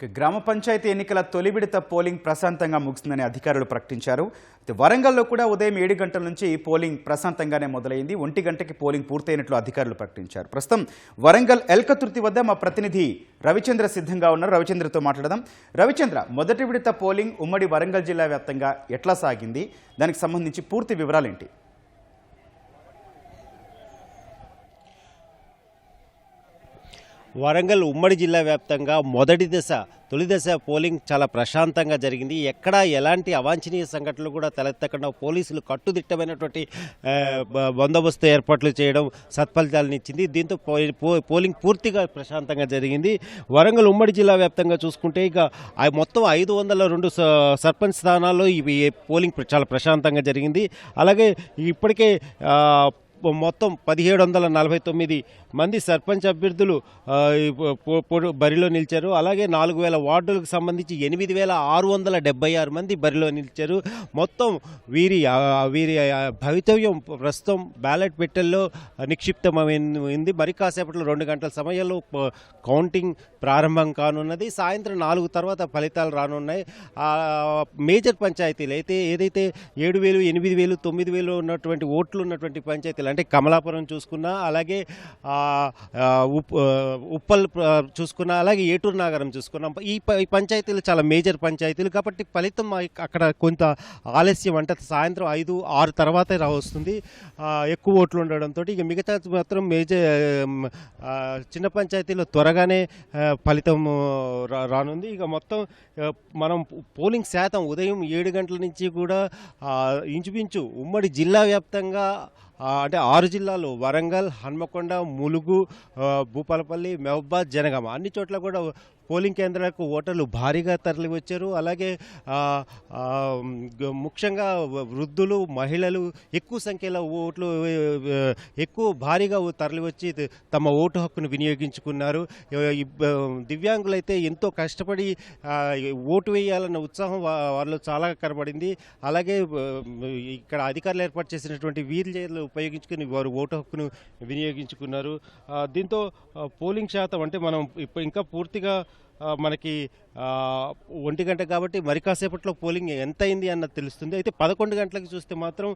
గ్రామ పంచాయతీ ఎన్నికల తొలి విడత పోలింగ్ ప్రశాంతంగా ముగిసిందని అధికారులు ప్రకటించారు. వరంగల్లో కూడా ఉదయం 7 గంటల నుంచి పోలింగ్ ప్రశాంతంగానే మొదలైంది. 1 గంటకి పోలింగ్ పూర్తయినట్లు అధికారులు ప్రకటించారు. ప్రస్తుతం వరంగల్ ఎల్కతుర్తి వద్ద మా ప్రతినిధి రవిచంద్ర సిద్ధంగా ఉన్నారు. రవిచంద్రతో మాట్లాడదాం. రవిచంద్ర, మొదటి విడత పోలింగ్ ఉమ్మడి వరంగల్ జిల్లా వ్యాప్తంగా ఎట్లా సాగింది? దానికి సంబంధించి పూర్తి వివరాలేంటి? వరంగల్ ఉమ్మడి జిల్లా వ్యాప్తంగా తొలి దశ పోలింగ్ చాలా ప్రశాంతంగా జరిగింది. ఎక్కడా ఎలాంటి అవాంఛనీయ సంఘటనలు కూడా తలెత్తకుండా పోలీసులు కట్టుదిట్టమైనటువంటి బందోబస్తు ఏర్పాట్లు చేయడం సత్ఫలితాలను ఇచ్చింది. దీంతో పోలింగ్ పూర్తిగా ప్రశాంతంగా జరిగింది. వరంగల్ ఉమ్మడి జిల్లా వ్యాప్తంగా చూసుకుంటే ఇక మొత్తం 502 సర్పంచ్ స్థానాల్లో ఇవి పోలింగ్ చాలా ప్రశాంతంగా జరిగింది. అలాగే ఇప్పటికే మొత్తం 1749 మంది సర్పంచ్ అభ్యర్థులు బరిలో నిలిచారు. అలాగే 4000 వార్డులకు సంబంధించి 8676 మంది బరిలో నిలిచారు. మొత్తం వీరి భవితవ్యం ప్రస్తుతం బ్యాలెట్ పెట్టెల్లో నిక్షిప్తమైంది. మరి కాసేపట్లో 2 గంటల సమయంలో కౌంటింగ్ ప్రారంభం కానున్నది. సాయంత్రం 4 తర్వాత ఫలితాలు రానున్నాయి. మేజర్ పంచాయతీలు ఏదైతే 7000, 8000, 9000 ఉన్నటువంటి ఓట్లు ఉన్నటువంటి పంచాయతీలు అంటే కమలాపురం చూసుకున్నా, అలాగే ఉప్పల్ చూసుకున్నా, అలాగే ఏటూరు నాగరం చూసుకున్నాం. ఈ పంచాయతీలు చాలా మేజర్ పంచాయతీలు కాబట్టి ఫలితం అక్కడ కొంత ఆలస్యం అంటే సాయంత్రం 5-6 తర్వాతే వస్తుంది. ఎక్కువ ఓట్లు ఉండడంతో ఇక మిగతా మాత్రం చిన్న పంచాయతీలో త్వరగానే ఫలితం రానుంది. ఇక మొత్తం మనం పోలింగ్ శాతం ఉదయం 7 గంటల నుంచి కూడా ఇంచుమించు ఉమ్మడి జిల్లా వ్యాప్తంగా అంటే 6 జిల్లాలు వరంగల్, హన్మకొండ, ములుగు, భూపాలపల్లి, మహబూబాద్, జనగామ అన్ని చోట్ల కూడా పోలింగ్ కేంద్రాలకు ఓటర్లు భారీగా తరలి వచ్చారు. అలాగే ముఖ్యంగా వృద్ధులు, మహిళలు ఎక్కువ సంఖ్యలో భారీగా తరలి వచ్చి తమ ఓటు హక్కును వినియోగించుకున్నారు. దివ్యాంగులైతే ఎంతో కష్టపడి ఓటు వేయాలన్న ఉత్సాహం వాళ్ళు చాలా కనబడింది. అలాగే ఇక్కడ అధికారులు ఏర్పాటు చేసినటువంటి వీల్ చైర్లు ఉపయోగించుకుని వారు ఓటు హక్కును వినియోగించుకున్నారు. దీంతో పోలింగ్ శాతం అంటే మనం ఇంకా పూర్తిగా మనకి 1 గంట కాబట్టి మరి కాసేపట్లో పోలింగ్ ఎంత అయింది అన్నది తెలుస్తుంది. అయితే 11 గంటలకు చూస్తే మాత్రం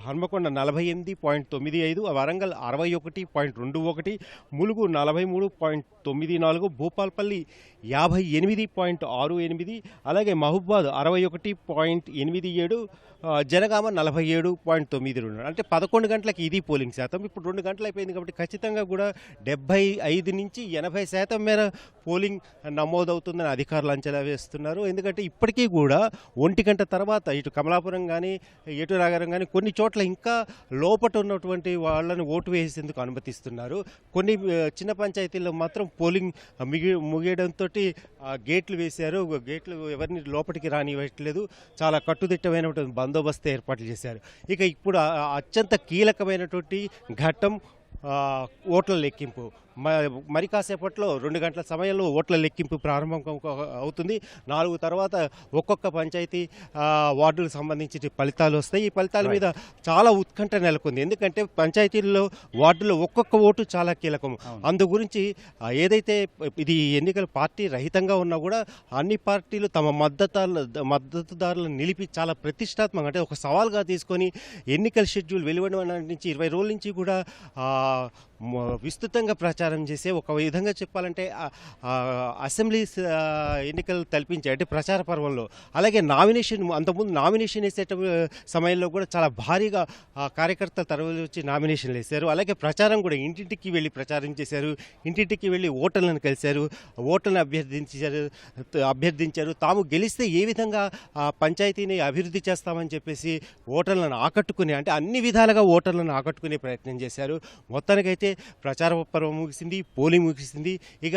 హన్మకొండ 48.95, వరంగల్ 61.21, ములుగు 43.94, భూపాలపల్లి 58.68, అలాగే మహబూబాద్ 61.87, జనగామ 47.92. అంటే 11 గంటలకి ఇది పోలింగ్ శాతం. ఇప్పుడు 2 గంటలు అయిపోయింది కాబట్టి ఖచ్చితంగా కూడా 75 నుంచి 80% మేర పోలింగ్ నమోదవుతుందని అధికారులు అంచనా వేస్తున్నారు. ఎందుకంటే ఇప్పటికీ కూడా 1 గంట తర్వాత ఇటు కమలాపురం కానీ, ఏటూరు నాగరం కానీ కొన్ని చోట్ల ఇంకా లోపట ఉన్నటువంటి వాళ్ళని ఓటు వేసేందుకు అనుమతిస్తున్నారు. కొన్ని చిన్న పంచాయతీల్లో మాత్రం పోలింగ్ ముగియడంతో గేట్లు వేశారు. గేట్లు ఎవరిని లోపలికి రానివ్వట్లేదు. చాలా కట్టుదిట్టమైనటువంటి బందోబస్తు ఏర్పాట్లు చేశారు. ఇక ఇప్పుడు అత్యంత కీలకమైనటువంటి ఘట్టం ఓట్ల లెక్కింపు. మరి కాసేపట్లో 2 గంటల సమయంలో ఓట్ల లెక్కింపు ప్రారంభం అవుతుంది. 4 తర్వాత ఒక్కొక్క పంచాయతీ వార్డులకు సంబంధించి ఫలితాలు వస్తాయి. ఈ ఫలితాల మీద చాలా ఉత్కంఠ నెలకొంది. ఎందుకంటే పంచాయతీల్లో వార్డులో ఒక్కొక్క ఓటు చాలా కీలకం. అందు గురించి ఏదైతే ఇది ఎన్నికల పార్టీ రహితంగా ఉన్నా కూడా అన్ని పార్టీలు తమ మద్దతుదారులను నిలిపి చాలా ప్రతిష్టాత్మకంగా అంటే ఒక సవాల్గా తీసుకొని ఎన్నికల షెడ్యూల్ వెలువడిన నుంచి 20 రోజుల నుంచి కూడా విస్తృతంగా ప్రచారం చేసే, ఒక విధంగా చెప్పాలంటే అసెంబ్లీ ఎన్నికలు తలపించాయి అంటే ప్రచార పర్వంలో. అలాగే అంతకుముందు నామినేషన్ వేసే సమయంలో కూడా చాలా భారీగా కార్యకర్తలు తరలి వచ్చి నామినేషన్లు వేశారు. అలాగే ప్రచారం కూడా ఇంటింటికి వెళ్ళి ప్రచారం చేశారు. ఇంటింటికి వెళ్ళి ఓటర్లను కలిశారు, ఓటర్లను అభ్యర్థించారు. తాము గెలిస్తే ఏ విధంగా పంచాయతీని అభివృద్ధి చేస్తామని చెప్పేసి ఓటర్లను ఆకట్టుకుని అంటే అన్ని విధాలుగా ఓటర్లను ఆకట్టుకునే ప్రయత్నం చేశారు. మొత్తానికైతే ప్రచార పర్వం ముగిసింది, పోలింగ్ ముగిసింది. ఇక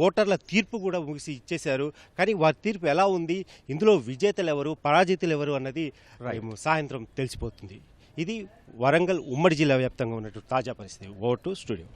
ఓటర్ల తీర్పు కూడా ఇచ్చేశారు. కానీ వారి తీర్పు ఎలా ఉంది, ఇందులో విజేతలు ఎవరు, పరాజితులు ఎవరు అన్నది సాయంత్రం తెలిసిపోతుంది. ఇది వరంగల్ ఉమ్మడి జిల్లా వ్యాప్తంగా ఉన్నట్టు తాజా పరిస్థితి. Vote studio.